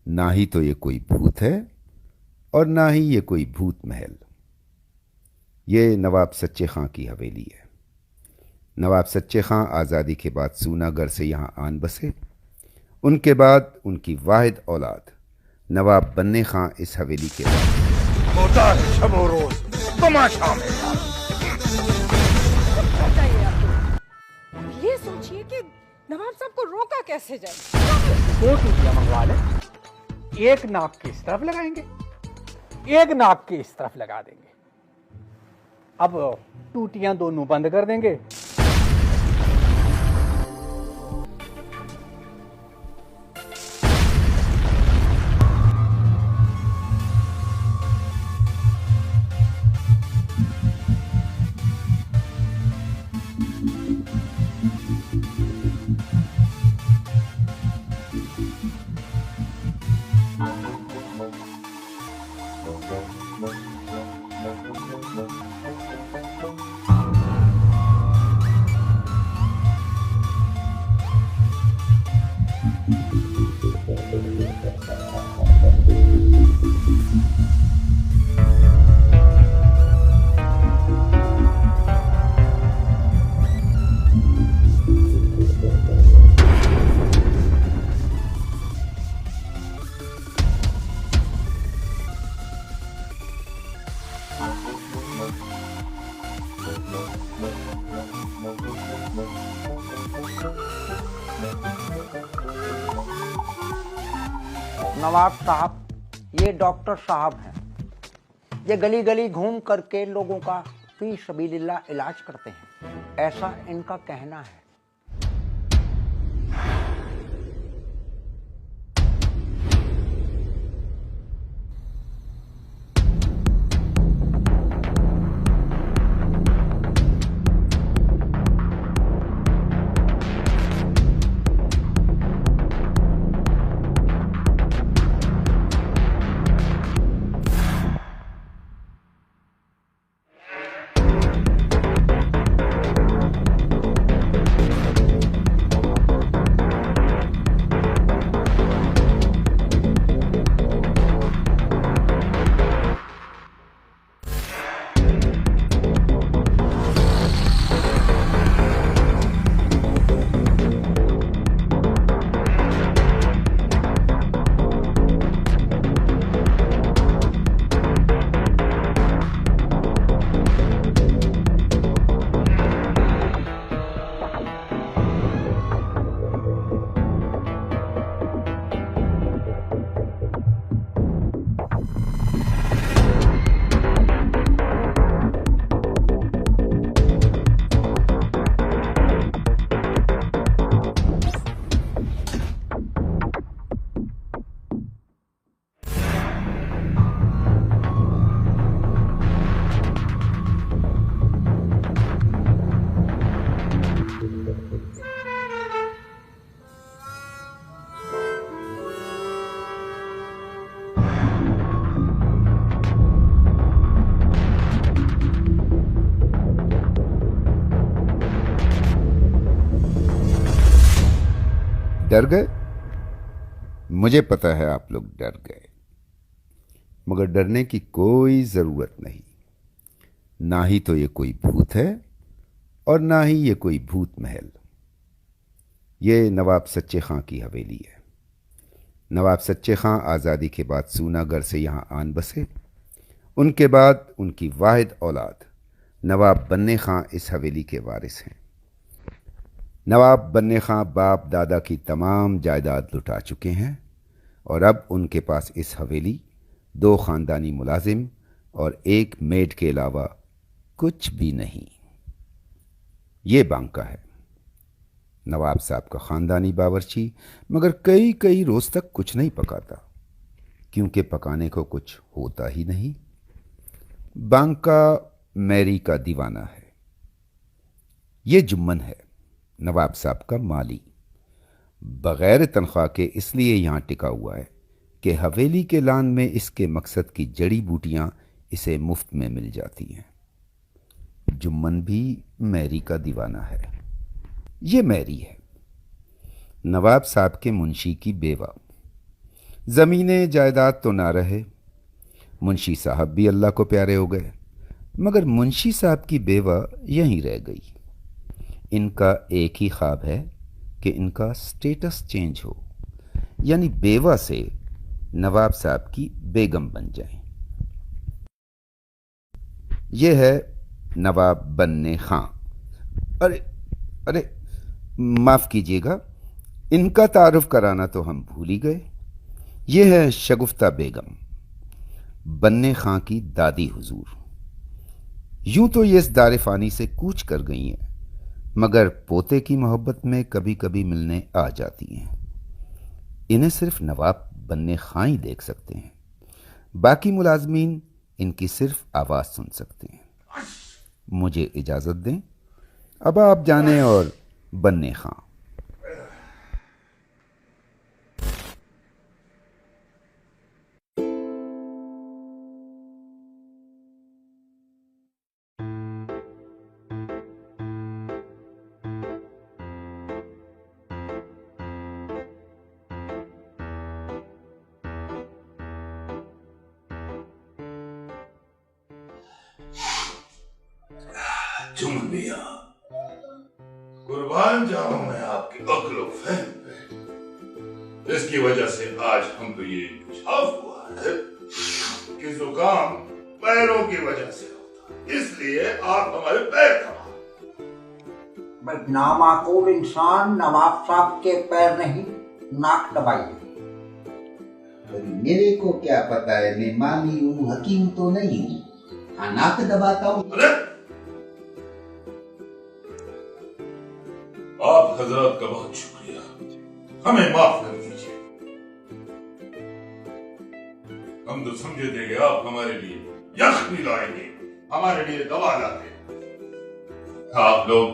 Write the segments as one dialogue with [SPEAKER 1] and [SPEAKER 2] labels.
[SPEAKER 1] ना ही तो ये कोई भूत है और ना ही ये कोई भूत महल। ये नवाब सच्चे खां की हवेली है। नवाब सच्चे खां आज़ादी के बाद सूनागढ़ से यहाँ आन बसे। उनके बाद उनकी वाहिद औलाद नवाब बन्ने खां इस हवेली के बाद
[SPEAKER 2] होता है शबो रोज तमाशा में।
[SPEAKER 3] बताइए आप तो। ये सोचिए कि नवाब साहब को रोका कैसे जाए।
[SPEAKER 4] 2 टूटियां मंगवा लें, एक नाक की इस तरफ लगाएंगे, एक नाक की इस तरफ लगा देंगे। अब टूटियां दोनों बंद कर देंगे।
[SPEAKER 5] नवाब साहब, ये डॉक्टर साहब हैं। ये गली गली घूम करके लोगों का फी सबीलिल्लाह इलाज करते हैं, ऐसा इनका कहना है।
[SPEAKER 1] डर गए। मुझे पता है आप लोग डर गए, मगर डरने की कोई ज़रूरत नहीं। ना ही तो ये कोई भूत है और ना ही ये कोई भूत महल। ये नवाब सच्चे खां की हवेली है। नवाब सच्चे खां आज़ादी के बाद सूनागढ़ से यहाँ आन बसे। उनके बाद उनकी वाहिद औलाद नवाब बन्ने खां इस हवेली के वारिस हैं। नवाब बन्ने खां बाप दादा की तमाम जायदाद लुटा चुके हैं और अब उनके पास इस हवेली, 2 ख़ानदानी मुलाजिम और 1 मेड के अलावा कुछ भी नहीं। ये बांका है, नवाब साहब का ख़ानदानी बावर्ची, मगर कई रोज़ तक कुछ नहीं पकाता, क्योंकि पकाने को कुछ होता ही नहीं। बांका मैरी का दीवाना है। ये जुम्मन है, नवाब साहब का माली। बग़ैर तनख्वाह के इसलिए यहाँ टिका हुआ है कि हवेली के लान में इसके मकसद की जड़ी बूटियाँ इसे मुफ्त में मिल जाती हैं। जुम्मन भी मैरी का दीवाना है। ये मैरी है, नवाब साहब के मुंशी की बेवा। ज़मीनें जायदाद तो ना रहे, मुंशी साहब भी अल्लाह को प्यारे हो गए, मगर मुंशी साहब की बेवा यहीं रह गई। इनका एक ही ख्वाब है कि इनका स्टेटस चेंज हो, यानी बेवा से नवाब साहब की बेगम बन जाए। यह है नवाब बन्ने खां। अरे अरे माफ़ कीजिएगा, इनका तारुफ कराना तो हम भूल ही गए। यह है शगुफ्ता बेगम, बन्ने खां की दादी हुजूर। यूं तो ये इस दारे फ़ानी से कूच कर गई हैं, मगर पोते की मोहब्बत में कभी कभी मिलने आ जाती हैं। इन्हें सिर्फ नवाब बन्ने खां ही देख सकते हैं, बाकी मुलाजमीन इनकी सिर्फ आवाज़ सुन सकते हैं। मुझे इजाज़त दें, अब आप जाने और बन्ने खां।
[SPEAKER 2] चुम मिया, कुर्बान जाऊं मैं आपकी अक्ल फहम पे। इसकी वजह से आज हम पे ये इंकशाफ हुआ है कि जुकाम पैरों की वजह से होता है, इसलिए आप हमारे पैर दबा।
[SPEAKER 5] नामाकूल इंसान नवाब साहब के पैर नहीं, नाक दबाइए।
[SPEAKER 1] मेरे को क्या पता है, मैं माली हूँ, हकीम तो नहीं हूँ। हाँ, नाक दबाता हूँ।
[SPEAKER 2] आप हजरत का बहुत शुक्रिया, हमें माफ कर दीजिए। हम तो समझे थे कि आप हमारे लिए यखनी लाएंगे, हमारे लिए दवा लाते। आप लोग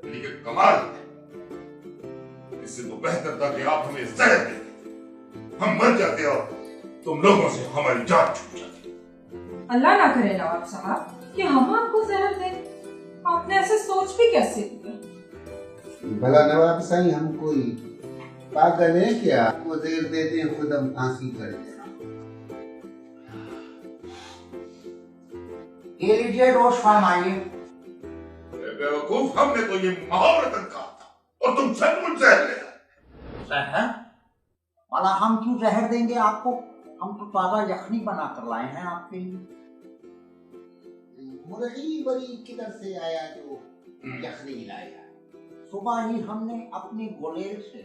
[SPEAKER 2] के कमाल है। इससे तो बेहतर था कि आप हमें जहर देते, हम मर जाते और तुम लोगों से हमारी जान छूट जाती।
[SPEAKER 3] अल्लाह ना करे नवाब साहब कि हम आपको जहर दें। आपने ऐसे सोच भी कैसे लिया?
[SPEAKER 1] भला नवाब साईं, हम कोई पागल है क्या? आपको जहर देते हैं, खुद हम फांसी कर दें।
[SPEAKER 5] ये लीजिए, रोज फरमाइए।
[SPEAKER 2] बेवकूफ, हमने तो ये मुहावरतन कहा था और तुम सचमुच जहर ले आए।
[SPEAKER 5] जहर? वाला हम क्यों जहर देंगे आपको? हम तो ताजा यखनी बना कर लाए हैं आपके लिए।
[SPEAKER 1] मुर्गी बड़ी किधर से आया जो यखनी लाया?
[SPEAKER 5] सुबह ही हमने अपनी गोलेल से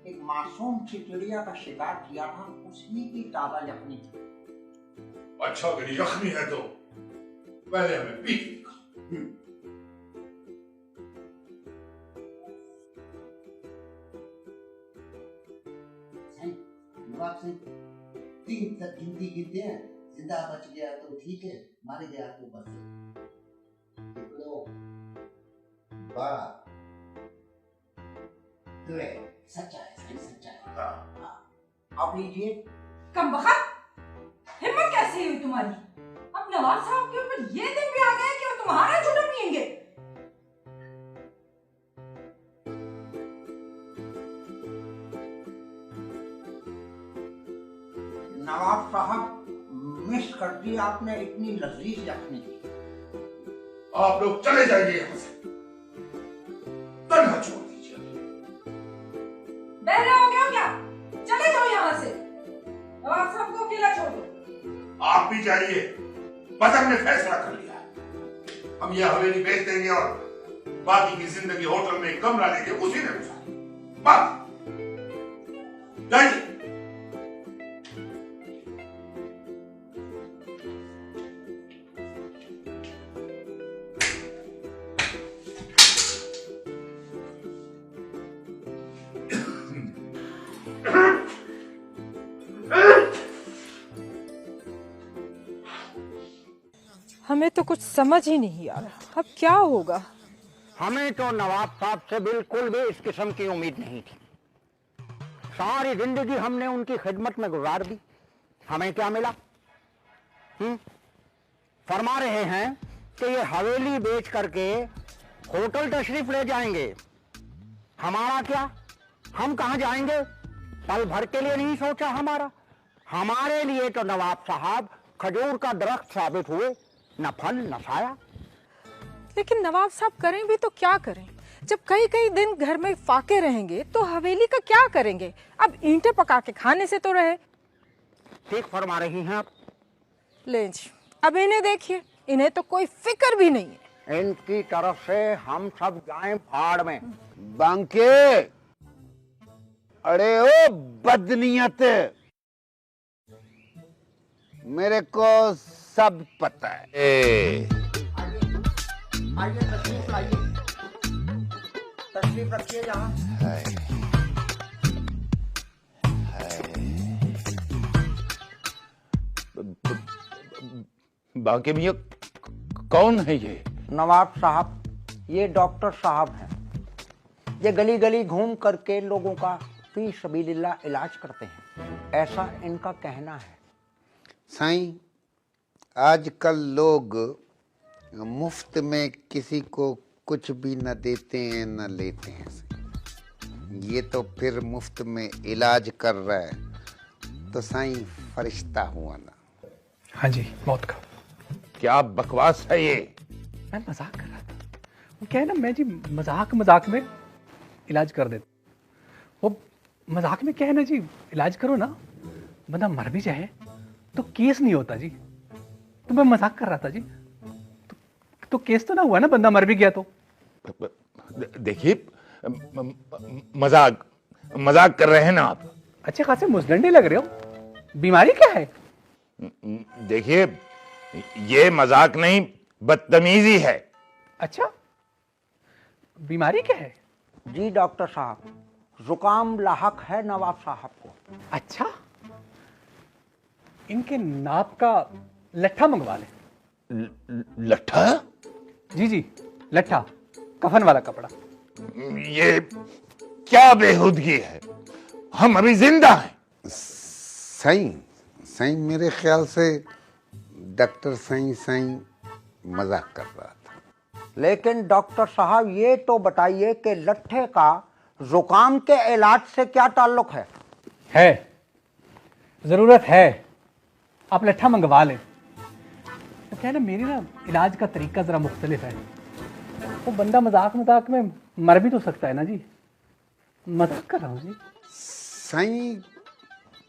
[SPEAKER 5] एक मासूम चिड़िया का शिकार किया था, उसी की ताजा यखनी थी।
[SPEAKER 2] अच्छा, अगर यखनी है तो पहले हमें पीट दिखा।
[SPEAKER 1] तीन तक गिनती गिनते हैं, जिंदा बच गया तो ठीक है, मर गया तो बस। सच्चा है, सही सच्चा है।
[SPEAKER 5] अब लीजिए।
[SPEAKER 3] कम बखत, हिम्मत कैसे हुई तुम्हारी? अब नवाब साहब के ऊपर ये दिन भी आ गया कि वो तुम्हारा झूठा पिएंगे।
[SPEAKER 5] नवाब साहब, मिस कर दी आपने इतनी लजीज यखनी।
[SPEAKER 2] आप लोग चले जाइए यहाँ से, तन्हा छोड़ दीजिए।
[SPEAKER 3] बहरे हो गया क्या? चले जाओ यहाँ से, नवाब साहब को अकेला छोड़ दो।
[SPEAKER 2] आप भी जाइए, बस हमने फैसला कर लिया है। हम यह हवेली बेच देंगे और बाकी की जिंदगी होटल में एक कमरा लेके उसी में गुजारेंगे। बस जाइए।
[SPEAKER 3] हमें तो कुछ समझ ही नहीं आ रहा, अब क्या होगा?
[SPEAKER 5] हमें तो नवाब साहब से बिल्कुल भी इस किस्म की उम्मीद नहीं थी। सारी जिंदगी हमने उनकी खिदमत में गुजार दी, हमें क्या मिला? फरमा रहे हैं कि ये हवेली बेच करके होटल तशरीफ ले जाएंगे। हमारा क्या? हम कहां जाएंगे? पल भर के लिए नहीं सोचा हमारे लिए तो नवाब साहब खजूर का दरख्त साबित हुए, न फल न छाया।
[SPEAKER 3] लेकिन नवाब साहब करें भी तो क्या करें, जब कई कई दिन घर में फाके रहेंगे तो हवेली का क्या करेंगे। अब ईंटें पका के खाने से तो रहे।
[SPEAKER 5] ठीक फरमा रही हैं आप।
[SPEAKER 3] ले जी, अब इन्हें देखिए, इन्हें तो कोई फिक्र भी नहीं है।
[SPEAKER 5] इनकी तरफ से हम सब जाएं फाड़ में।
[SPEAKER 1] बांके, अरे ओ बदनीयत, मेरे को सब पता है।
[SPEAKER 5] आइए तशरीफ लाइए, तशरीफ रखिए जहाँ।
[SPEAKER 2] बांके मियां कौन है ये?
[SPEAKER 5] नवाब साहब, ये डॉक्टर साहब हैं। ये गली गली घूम करके लोगों का फी सबीलिल्लाह इलाज करते हैं, ऐसा इनका कहना है।
[SPEAKER 1] साईं, आजकल लोग मुफ्त में किसी को कुछ भी न देते हैं न लेते हैं। ये तो फिर मुफ्त में इलाज कर रहा है तो साईं फरिश्ता हुआ ना।
[SPEAKER 4] हाँ जी, मौत का।
[SPEAKER 2] क्या बकवास है ये?
[SPEAKER 4] मैं मजाक कर रहा था। वो क्या है ना, मैं जी मजाक में इलाज कर देता। वो मजाक में क्या है ना जी, इलाज करो ना, बंदा मर भी जाए तो केस नहीं होता जी। तो मैं मजाक कर रहा था जी, तो केस तो ना हुआ ना, बंदा मर भी गया तो।
[SPEAKER 2] देखिए, मजाक कर रहे हैं ना आप।
[SPEAKER 4] अच्छे खासे मुजडंडे लग रहे हो, बीमारी क्या है?
[SPEAKER 2] देखिए, ये मजाक नहीं, बदतमीजी है।
[SPEAKER 4] अच्छा, बीमारी क्या है?
[SPEAKER 5] जी डॉक्टर साहब, जुकाम लाहक है नवाब साहब को।
[SPEAKER 4] अच्छा, इनके नाप का लट्ठा मंगवा ले।
[SPEAKER 2] लट्ठा?
[SPEAKER 4] जी जी, लट्ठा, कफन वाला कपड़ा।
[SPEAKER 2] ये क्या बेहूदगी है, हम अभी जिंदा हैं।
[SPEAKER 1] साईं मेरे ख्याल से डॉक्टर साईं मजाक कर रहा था।
[SPEAKER 5] लेकिन डॉक्टर साहब, ये तो बताइए कि लट्ठे का जुकाम के इलाज से क्या ताल्लुक है?
[SPEAKER 4] जरूरत है, आप लट्ठा मंगवा लें। तो क्या है ना, मेरी ना इलाज का तरीका जरा मुख्तलिफ है। वो बंदा मजाक में मर भी तो सकता है ना जी। मजाक कर रहा हूँ जी।
[SPEAKER 1] साईं,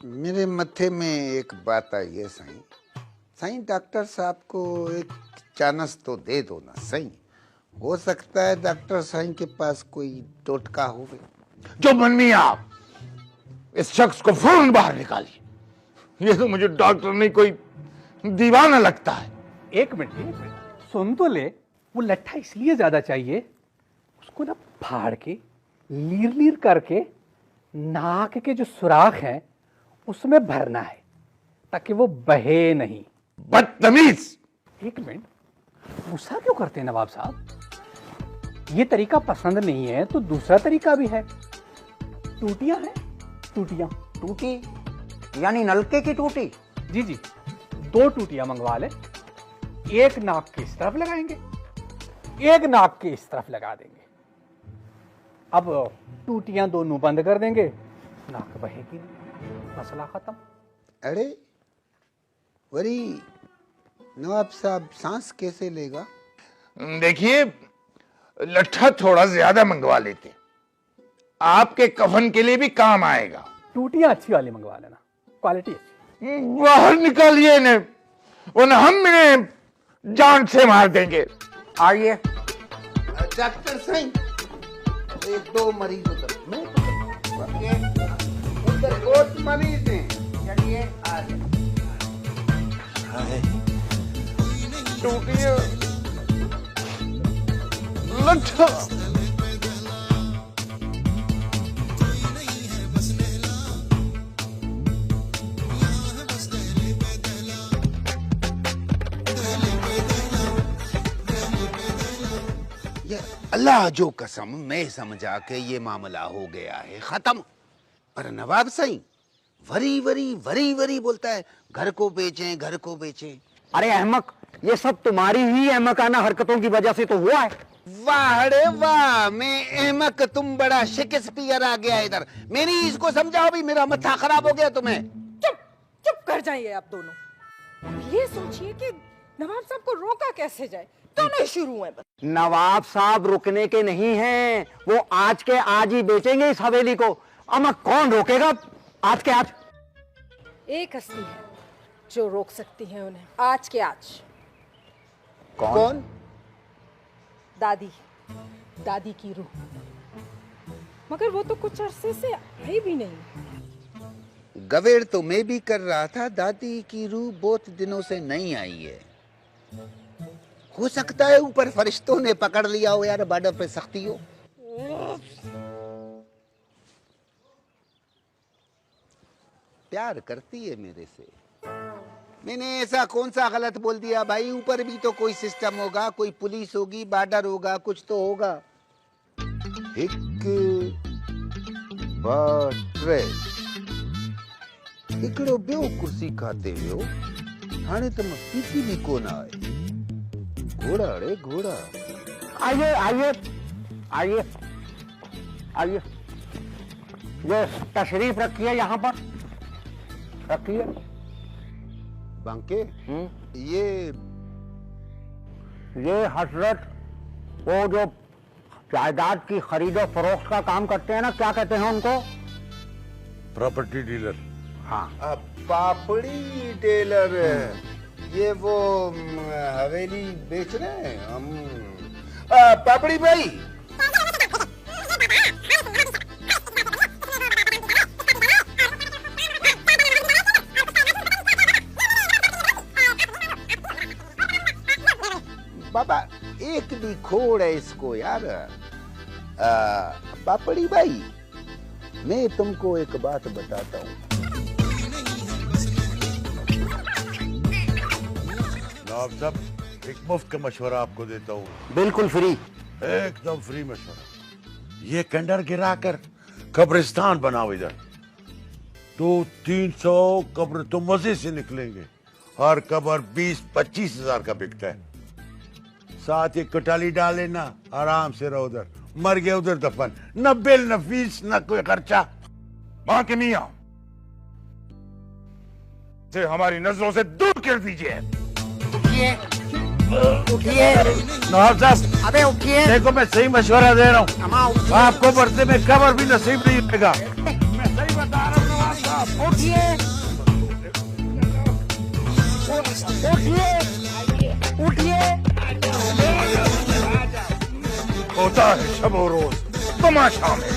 [SPEAKER 1] मेरे मत्थे में एक बात आई है साईं, डॉक्टर साहब को एक चांस तो दे दो ना साईं। हो सकता है डॉक्टर साईं के पास कोई टोटका हो।
[SPEAKER 2] जो मनमी आप, इस शख्स को फौरन बाहर निकालिए। ये तो मुझे डॉक्टर नहीं, कोई दीवाना लगता है।
[SPEAKER 4] एक मिनट, सुन तो ले। वो लट्ठा इसलिए ज्यादा चाहिए, उसको ना फाड़ के लीर करके नाक के जो सुराख हैं उसमें भरना है ताकि वो बहे नहीं।
[SPEAKER 2] बदतमीज!
[SPEAKER 4] एक मिनट, गुस्सा क्यों करते हैं नवाब साहब? ये तरीका पसंद नहीं है तो दूसरा तरीका भी है। टूटियां हैं, टूटियां।
[SPEAKER 5] टूटी यानी नलके की टूटी?
[SPEAKER 4] जी जी, 2 टूटियां मंगवा ले। एक नाक की इस तरफ लगाएंगे, एक नाक की इस तरफ लगा देंगे। अब टूटियां दोनों बंद कर देंगे, नाक बहेगी, मसला खत्म।
[SPEAKER 1] अरे वरी नवाब साहब सांस कैसे लेगा?
[SPEAKER 2] देखिए, लट्ठा थोड़ा ज्यादा मंगवा लेते, आपके कफन के लिए भी काम आएगा।
[SPEAKER 4] टूटियां अच्छी वाली मंगवा लेना, क्वालिटी अच्छी।
[SPEAKER 2] बाहर निकालिए इन्हें, वरना हम इन्हें जान से मार देंगे।
[SPEAKER 5] आइए।
[SPEAKER 1] डॉक्टर साईं, 1-2 मरीज उधर, मैं उधर बहुत मरीज हैं।
[SPEAKER 5] चलिए आ जाए।
[SPEAKER 2] टूटिए लट्ठा।
[SPEAKER 1] ये अल्लाह जो कसम, मैं समझा के ये मामला हो गया है खत्म। पर नवाब साईं वरी बोलता है, घर को बेचें।
[SPEAKER 5] अरे अहमक, ये सब तुम्हारी ही अहमकाना हरकतों की वजह से तो हुआ है।
[SPEAKER 1] वाह रे वाह, मैं अहमक, तुम बड़ा शेक्सपियर आ गया इधर। मेरी इसको समझाओ भी, मेरा मत्था खराब हो गया तुम्हें।
[SPEAKER 3] चुप चुप कर जाइए आप दोनों। अब ये सोचिए कि नवाब साहब को रोका कैसे जाए, दोनों शुरू हैं बस।
[SPEAKER 5] नवाब साहब रुकने के नहीं हैं, वो आज के आज ही बेचेंगे इस हवेली को। अमा कौन रोकेगा आज के आज?
[SPEAKER 3] एक हस्ती है जो रोक सकती है उन्हें आज के आज।
[SPEAKER 1] कौन?
[SPEAKER 3] दादी, दादी की रूह। मगर वो तो कुछ अरसे से आई भी नहीं।
[SPEAKER 1] गवेड़ तो मैं भी कर रहा था, दादी की रूह बहुत दिनों से नहीं आई है। हो सकता है ऊपर फरिश्तों ने पकड़ लिया हो यार, बॉर्डर पे सख्ती हो। प्यार करती है मेरे से। मैंने ऐसा कौन सा गलत बोल दिया भाई? ऊपर भी तो कोई सिस्टम होगा, कोई पुलिस होगी, बॉर्डर होगा, कुछ तो होगा। एक बार हिकिड़ो ॿियो कुर्सी खाते वियो, हाणे त मां पीती भी कोन आहे। घोड़ा रे घोड़ा।
[SPEAKER 5] आइए आइए आइए आइए, ये तशरीफ रखिए, यहाँ पर रखिए।
[SPEAKER 1] बांके ये
[SPEAKER 5] हजरत वो जो जायदाद की खरीदो फरोख्त का काम करते हैं ना, क्या कहते हैं उनको?
[SPEAKER 2] Property dealer.
[SPEAKER 5] हाँ,
[SPEAKER 1] पापड़ी टेलर। ये वो हवेली बेच रहे हैं हम। पापड़ी भाई, बाबा एक भी खोड़ है इसको यार। पापड़ी भाई, मैं तुमको एक बात बताता हूँ।
[SPEAKER 2] नवाब साहब, एक मुफ्त का मशवरा आपको देता हूँ,
[SPEAKER 5] बिल्कुल फ्री।
[SPEAKER 2] एकदम फ्री मशवरा। ये खंडर गिराकर कब्रिस्तान बनाओ इधर। 200-300 कब्र तो मजे से निकलेंगे। हर कब्र 20-25 हजार का बिकता है। साथ ही कटाली डाल लेना, आराम से रहो उधर। मर गया उधर दफन, न बिल न फीस न कोई खर्चा।
[SPEAKER 6] वहां के मियां से हमारी नजरों से दूर कर दीजिए।
[SPEAKER 5] उठिए
[SPEAKER 2] नवाब साहब,
[SPEAKER 5] अबे उठिए।
[SPEAKER 2] देखो मैं सही मशवरा दे रहा हूँ, आपको बढ़ते में कब्र भी नसीब नहीं होगा।
[SPEAKER 6] मैं सही बता रहा हूँ नवाब साहब।
[SPEAKER 5] उठिए उठिए उठिए।
[SPEAKER 6] होता है शब रोज तमाशा में।